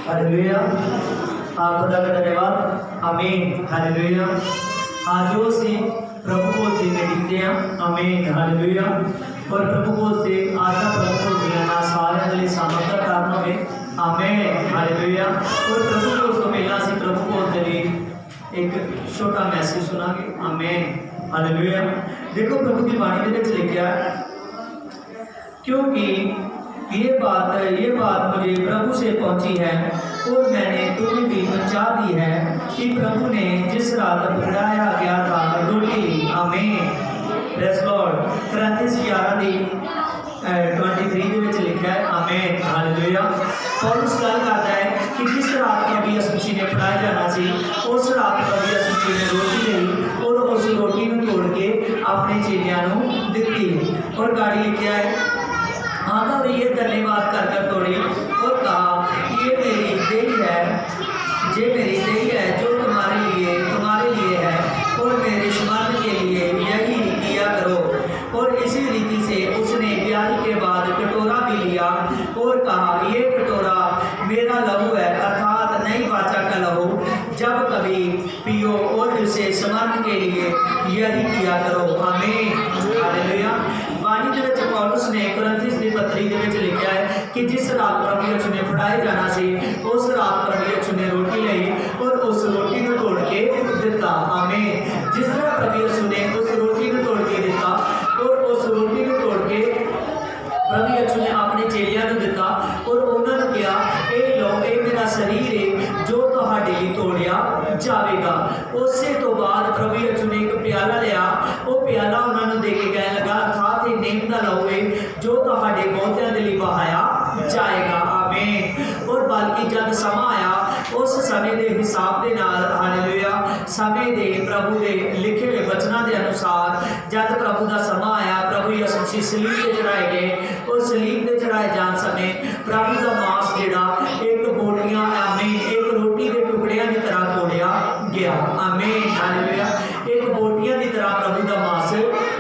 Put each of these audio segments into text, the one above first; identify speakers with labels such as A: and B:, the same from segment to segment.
A: Hallelujah. खुदा का धन्यवाद। आमीन। हालेलुया। आज वो से प्रभु को से देखते हैं। आमीन। हालेलुया। और प्रभु को से आशा प्रभु को मिलना सारे दिल सामर्थ का कारण में। आमीन। हालेलुया। और प्रभु को सो मिलना से प्रभु को दिली एक छोटा मैसेज सुनांगे। आमीन। हालेलुया। देखो प्रभु की वाणी में लिखा है, क्योंकि ये बात मुझे प्रभु से पहुंची है और मैंने तुम्हें भी पहुंचा दी है कि प्रभु ने जिस रात पकड़ाया गया था रोटी ली। आमीन। Praise Lord. कोरिन्थियंस 11:23 ਦੇ ਵਿੱਚ ਲਿਖਿਆ ਹੈ। आमीन। हालेलुया। पौलुस गल करता है कि जिस रात प्रभु यीशु मसीह ने पकड़ाया जाना सी, उस रात प्रभु यीशु मसीह ने रोटी ली और उस रोटी को तोड़ के अपने चेलियां को दिती। और गाड़ी लिखा है, आधा और ये धन्यवाद कर कर तोड़ी और कहा, ये मेरी देही है, ये मेरी देही है जो तुम्हारे लिए है और मेरे स्मरण के लिए यही किया करो। और इसी रीति से उसने ब्याह के बाद कटोरा भी लिया और कहा, ये कटोरा मेरा लहू है, अर्थात नई वाचा का लहू, जब कभी पियो और इसे स्मरण के लिए यही किया करो। आमीन। हालेलुया। वाणी के विच पौलुस ने कोरिन्थियंस की पत्री के विच लिखा है कि जिस रात प्रभु यीशु ने फड़ाए जाना सी, उस रात प्रभु यीशु ने रोटी ली और उस रोटी को तोड़ के दिता। आमीन। जिस तरह प्रभु यीशु ने उस रोटी को तोड़ के दिता और उस रोटी को तोड़ के प्रभु यीशु ने अपने चेलियां को दिता और उन्होंने कहा, ये लो, ये मेरा शरीर है जो तुहाडे लई तोड़िया जाएगा। उससे तो बाद प्रभु यीशु ने एक प्याला लिया, वो प्याला उन्होंने दे के कहने लगा, अर्थात ये नेम दा लहू है जो तुहाडे बहुतियां दे लई बहाया जाएगा। आमीन। और बल्कि जब समा आया उस समय के हिसाब के नाल, हालेलुया, समय के प्रभु के लिखे हुए वचनों के अनुसार जब प्रभु का समा आया, प्रभु यीशु मसीह सलीब पर चढ़ाए गए और सलीब पर चढ़ाए जान समय प्रभु का मांस जिहड़ा एक बोटियां, आमीन, एक रोटी के टुकड़ियां की तरह तोड़िया गया। आमीन। हालेलुया। एक बोटियां की तरह प्रभु का मांस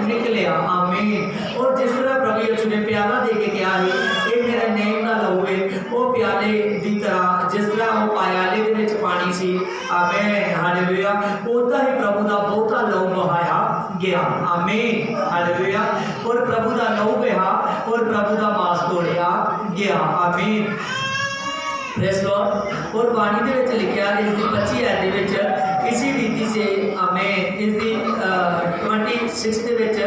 A: निकलिया। आमीन। और जिस तरह प्रभु यीशु ने प्याला दे के कहा है, ये मेरा नेम दा लहू है, वो प्याले की तरह जिस तरह वो प्याले के विच पानी सी, आमीन, हालेलुया, उदा ही प्रभु का बहुता लहू बहाया गया। आमीन। हालेलुया। और प्रभु का लहू बहा और प्रभु का मांस तोड़िया गया। आमीन। Praise Lord. और वाणी के विच लिखा है, इसकी 25 आयत के विच इसी रीति से, आमीन, इसकी 26 के विच,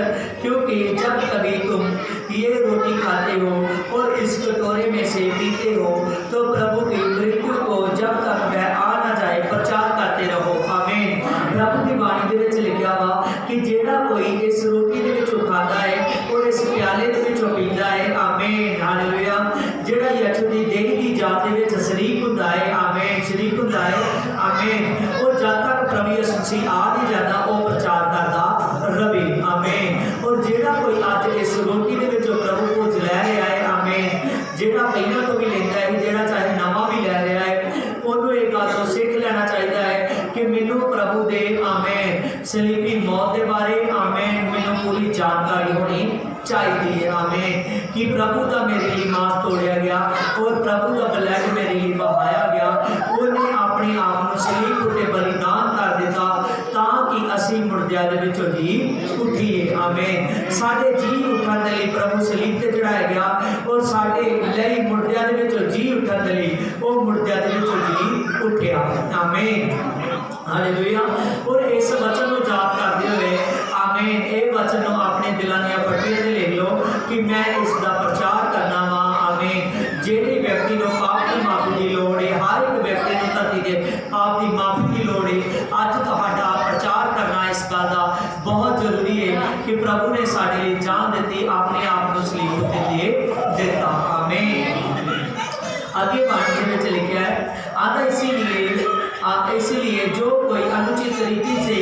A: क्योंकि जब कभी तुम ये रोटी खाते हो और इस कटोरे में से पीते हो तो प्रभु की मृत्यु को जब तक वह आ ना जाए प्रचार करते रहो। आमीन। प्रभु की वाणी के विच लिखा हुआ कि जेड़ा कोई इस रोटी के विचों खाता है और इस प्याले के विचों पीता है, आमीन, हालेलुया, जेड़ा यीशु की देही की जात दे विच शरीक हुंदा है, आमीन, शरीक हुंदा है। आमीन। और जब तक प्रभु यीशु मसीह आ नहीं जाता वो प्रचार करता रवे। आमीन। और जेड़ा कोई अज इस रोटी के विचों प्रभु को लै रहा है, आमीन, जेड़ा पहले तो भी लेंदा है, जेड़ा चाहे नवा भी लै रहा है, उन्होंने एक गल तो सीख लेना चाहिए है कि मैनू प्रभु दे, आमीन, सलीबी मौत के बारे, आमीन, मैनू पूरी जानकारी होनी चाहिए। आमीन। कि प्रभु का मेरे लिए मांस तोड़िया गया और प्रभु का ब्लड मेरे लिए बहाया गया, उन्हें अपने आप को सलीब उत्ते बलिदान कर दिता ताकि असी मुर्दियां दे विचों जी उठीए। आमीन। साडे जी उठण दे लई प्रभु सलीब ते चढ़ाया गया और साडे लई मुर्दियां दे विचों जी उठण दे लई वो मुर्दियां दे विचों जी उठिया। आमीन। हालेलुया। और इस वचन को याद करते हुए, आमीन, ये वचन को अपने दिलों दी पट्टियां ते लिख लो कि मैं इसका प्रचार करना वा। आमीन। जेड़े व्यक्ति को पाप की माफी की लोड़ है, हर एक व्यक्ति को धरती के पाप की माफी की लोड़ है, अज तुहाडा प्रचार करना इस गल का बहुत जरूरी है कि प्रभु ने साडे लिए जान दी, अपने आप को सलीब उत्ते दे दिता। आमीन। आगे वाणी में लिखा है, आधा इसीलिए जो कोई अनुचित रीति से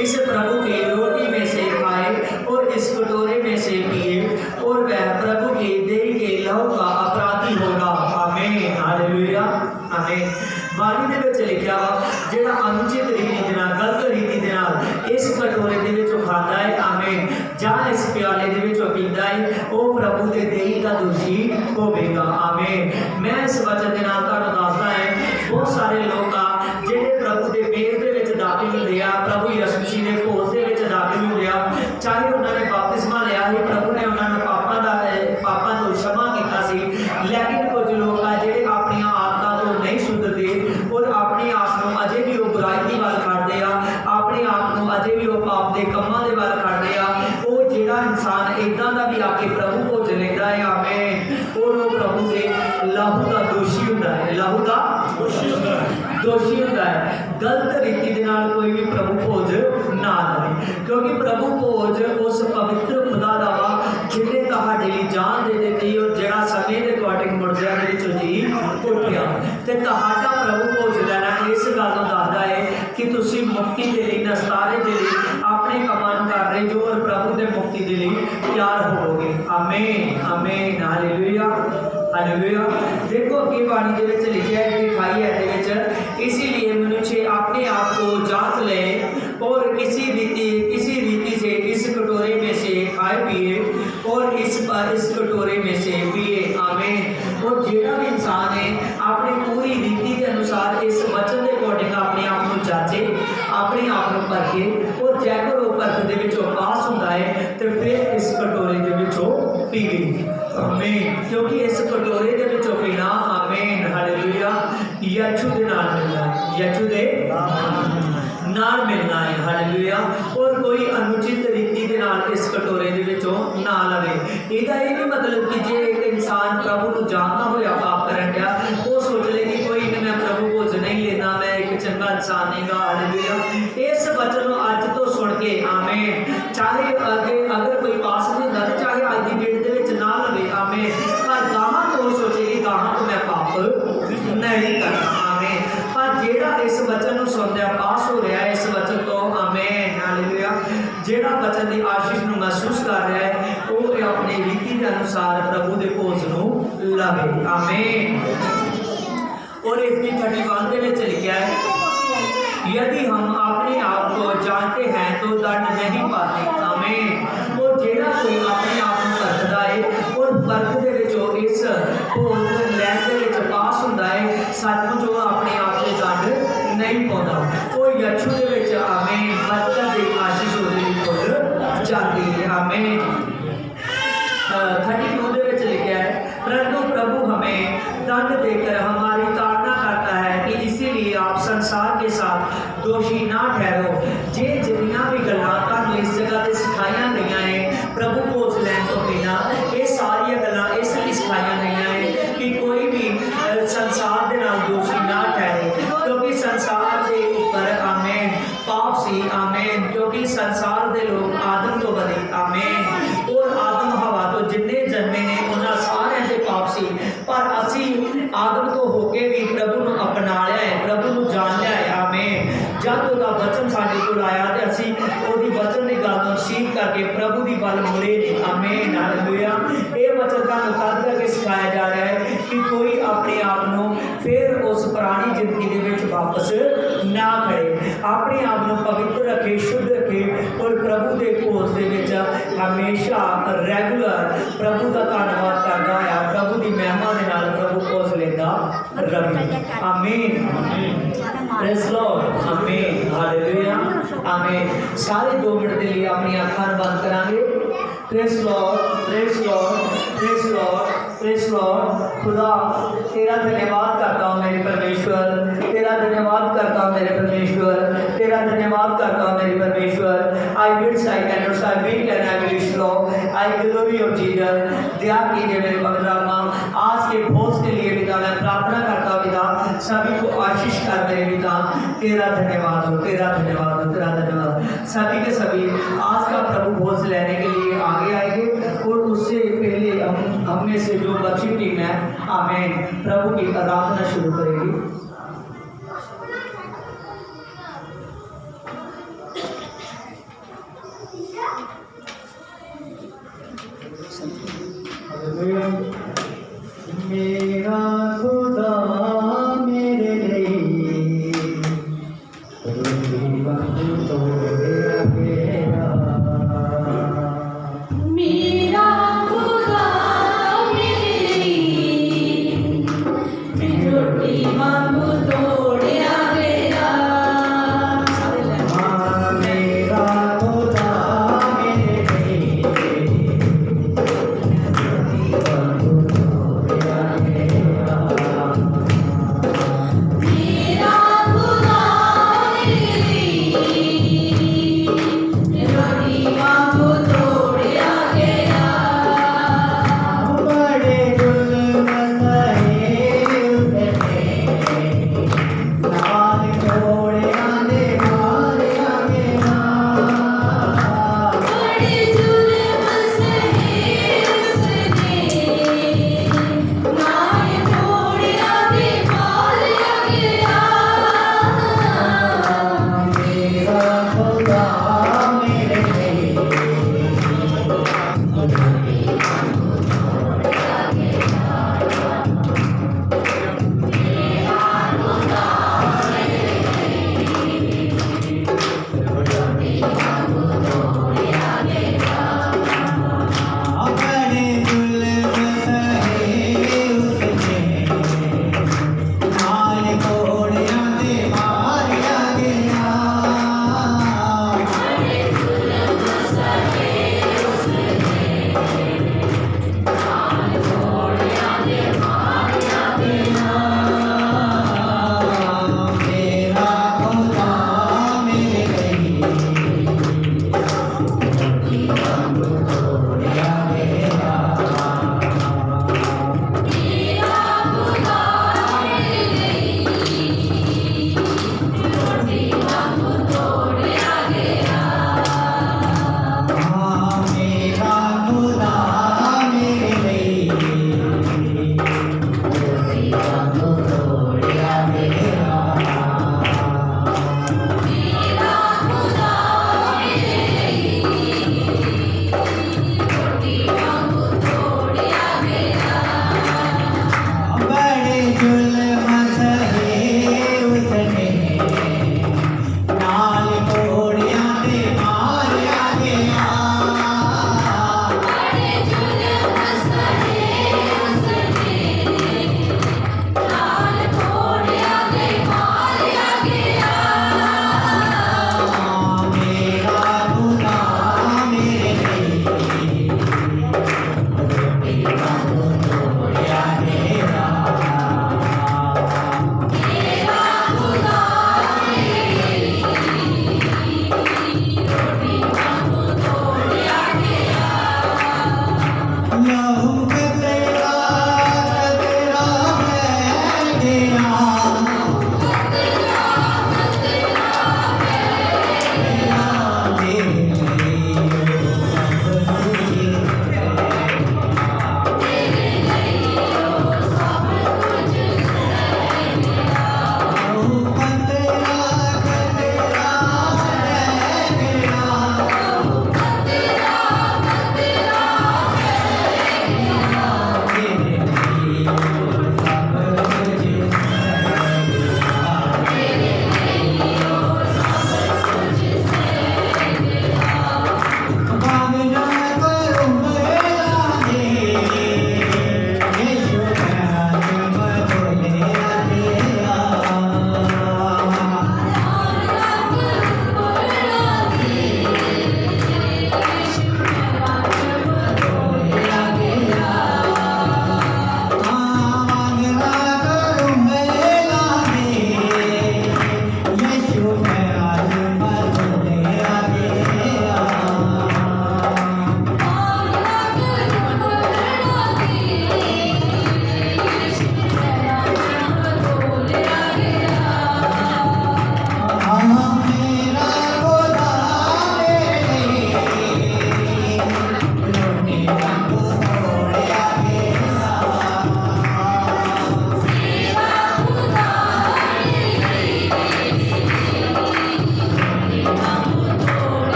A: इस प्रभु की रोटी में से खाए और इस कटोरे में से पिए और वह प्रभु की देह के लहू का अपराधी होगा। आमीन। हालेलुया। आमीन। वाणी दे विच लिखा जेड़ा अनुचित रीति दे नाल, गलत रीति दे नाल इस कटोरे दे विचों खाता है, आमीन, जां इस प्याले दे विचों पींदा है, वो प्रभु दे देही दा दोषी होवेगा। आमीन। मैं इस वचन दे नाल तुहानूं दसदा है बहुत सारे लोग आ ਜਿਹੜੇ ਪ੍ਰਭੂ ਦੇ ਮੇਲ ਦੇ ਵਿੱਚ ਦਾਖਲ ਹੁੰਦੇ ਆ, ਪ੍ਰਭੂ ਯਿਸੂ ਮਸੀਹ ਦੇ ਭੋਜ ਦੇ ਵਿੱਚ ਦਾਖਲ ਹੁੰਦੇ ਆ, ਚਾਹੇ ਉਹਨਾਂ ਨੇ ਬਪਤਿਸਮਾ ਲਿਆ ਸੀ, ਪ੍ਰਭੂ ਨੇ ਉਹਨਾਂ ਨੂੰ ਪਾਪਾਂ ਤੋਂ क्षमा ਕੀਤਾ ਸੀ, ਲੇਕਿਨ ਕੁਝ ਲੋਕ ਆ ਜਿਹੜੇ ਆਪਣੀਆਂ ਆਦਤਾਂ ਤੋਂ ਨਹੀਂ ਸੁਧਰਦੇ ਔਰ ਆਪਣੇ ਆਪ ਨੂੰ ਅਜੇ ਵੀ ਉਹ ਬੁਰਾਈ ਦੀ ਵੱਲ ਕਰਦੇ ਆ, ਆਪਣੇ ਆਪ ਨੂੰ ਅਜੇ ਵੀ ਉਹ ਪਾਪ ਦੇ ਕੰਮਾਂ ਦੇ ਵੱਲ ਕਰਦੇ ਆ। ਉਹ ਜਿਹੜਾ ਇਨਸਾਨ ਇਦਾਂ ਦਾ ਵੀ ਆ ਕੇ ਪ੍ਰਭੂ ਭੋਜ ਲੈਂਦਾ ਹੈ, ਆਮੀਨ, ਉਹ ਪ੍ਰਭੂ ਦੇ ਲਹੂ ਦਾ ਦੋਸ਼ੀ ਹੁੰਦਾ ਹੈ, ਲਹੂ ਦਾ ਦੋਸ਼ੀ ਹੁੰਦਾ ਹੈ। गलत रीति के नाल कोई भी प्रभु भोज ना लवे, क्योंकि प्रभु भोज उस पवित्र खुदा दा वा जिन्हें तुहाडे लई जान दे दित्ती और जिहड़ा समय दे अकॉर्डिंग मुर्दियां दे विचों जी उठिया ते तुहाडा प्रभु भोज लेना इस गल नूं दसदा है कि तुसीं मुक्ति दे लई, नस्तारे दे लई अपने कमां नूं कर रहे जो और प्रभु दे मुक्ति दे लई तैयार होवोगे। आमीन आमीन हालेलुया हालेलुया। देखो अगे बाणी दे विच लिखिया है 28 अध्याय दे विच, इसीलिए मनुष्य अपने आप को जांच ले और किसी रीति से इस कटोरे में से खाए पिए और इस कटोरे में से पिए। आमीन। और जेड़ा भी इंसान है अपनी पूरी रीति के अनुसार इस वचन के अकॉर्डिंग अपने आप को जांचे, अपने आप को परखे और जैकर वो परख दे विचों पास हुंदा है तो फिर इस कटोरे दे विचों पीवे। आमीन। क्योंकि इस कटोरे दे विचों पीना, आमीन हालेलुया, यीशु दे नाल मिलना है, यीशु दे नाल मिलना है, हालेलुया। और कोई अनुचित रीति के नाल इस कटोरे दे विचों ना लवे। इहदा ये नहीं मतलब कि जे एक इंसान प्रभु को जानता होया पाप करन दिया वो सोच ले कि कोई नहीं, मैं प्रभु भोज नहीं लेना, मैं एक चंगा इंसान नहीं गा, हालेलुया। इस वचन को अज तो सुन के, आमीन, चाहे अगर कोई पास नहीं होता, चाहे अज की डेट दे विच ना लवे, आमीन, पर गाहां तो सोचे कि गाहां तो मैं पाप नहीं करना, आमीन। पर जेड़ा इस वचन को सुनदा पास हो रहा है इस वचन तो, आमीन हालेलुया, जेड़ा वचन की आशीष को महसूस कर रहा है वो अपने रीति के अनुसार प्रभु के भोज को लवे। आमीन। और इसकी 31 के विच लिखा है, यदि हम अपने आप को जानते हैं तो दंड नहीं पाते। आमीन। और जेड़ा कोई अपने आप को परखदा है और परख दे विचों इस भोज लैण दे विच पास हुंदा है, सचमुच वो अपने आप को दंड नहीं पाउंदा, वो यीशु दे विच, आमीन, बरकत दी आशीष उहदे लई खुल जाती है। आमीन। 32 दे विच लिखा है, परंतु प्रभु हमें दंड देकर हमारी ताड़ना करता है कि इसीलिए आप संसार के साथ दोषी ना ठहरो। जे जितनियां भी गल्लां तुहानूं इस जगह ते सिखाईयां गईयां हैं प्रभु भोज लैण तो पहला, ये सारियां गल्लां इसलिए सिखाईयां गईयां हैं कि कोई भी संसार दे नाल दोषी ना ठहरे, क्योंकि संसार दे ऊपर, आमीन, पाप सी, आमीन, क्योंकि संसार दे लोग आदम तो बने, आमीन, और आदम हवा तो जिन्ने जन्मे ने उन्हां सारियां दे पाप सी, पर असी आदम तो होके भी प्रभु नूं अपना लिया है, प्रभु नूं जान लिया है, आमीन। जब उसका वचन साडे कोल आया तो असी ओदी वचन की गल नूं सीख करके प्रभु की गल मुड़े ने, आमीन हालेलुया। ये वचन तुहानूं कद करके सिखाया जा रहा है कि कोई अपने आप नूं फिर उस पुरानी जिंदगी दे विच वापस ना खड़े, अपने आप नूं पवित्र रखे, शुद्ध रखे और प्रभु के भोज दे विच हमेशा रेगुलर प्रभु का धन्यवाद करदा है, प्रभु की महिमा दे नाल प्रभु भोज लेंदा रहे। आमीन। Praise Lord. आमीन हालेलुया। आमीन। सारे 2 मिनट के लिए अपनी अखां बंद करांगे। Praise Lord, praise Lord, praise Lord, praise Lord. खुदा तेरा धन्यवाद करता हूँ मेरे परमेश्वर, तेरा धन्यवाद करता हूँ मेरे परमेश्वर, तेरा धन्यवाद करता हूँ मेरे परमेश्वर। आई विड्स I can not I weak and I will slow I glory of Jesus. दया कीजिए मेरे पवित्र, आज के भोज के लिए पिता मैं प्रार्थना करता हूँ पिता, सभी को आशीष कर मेरे पिता, तेरा धन्यवाद हो, तेरा धन्यवाद हो, तेरा धन्यवाद। सभी के सभी आज का प्रभु भोज लेने के लिए आगे आएंगे और उससे पहले हम में से जो बच्ची टीम है, आमीन, प्रभु की आराधना शुरू करेगी। मेरा खुदा मेरे लिए तो मेरा खुदा मेरे लिए रोटी मांगू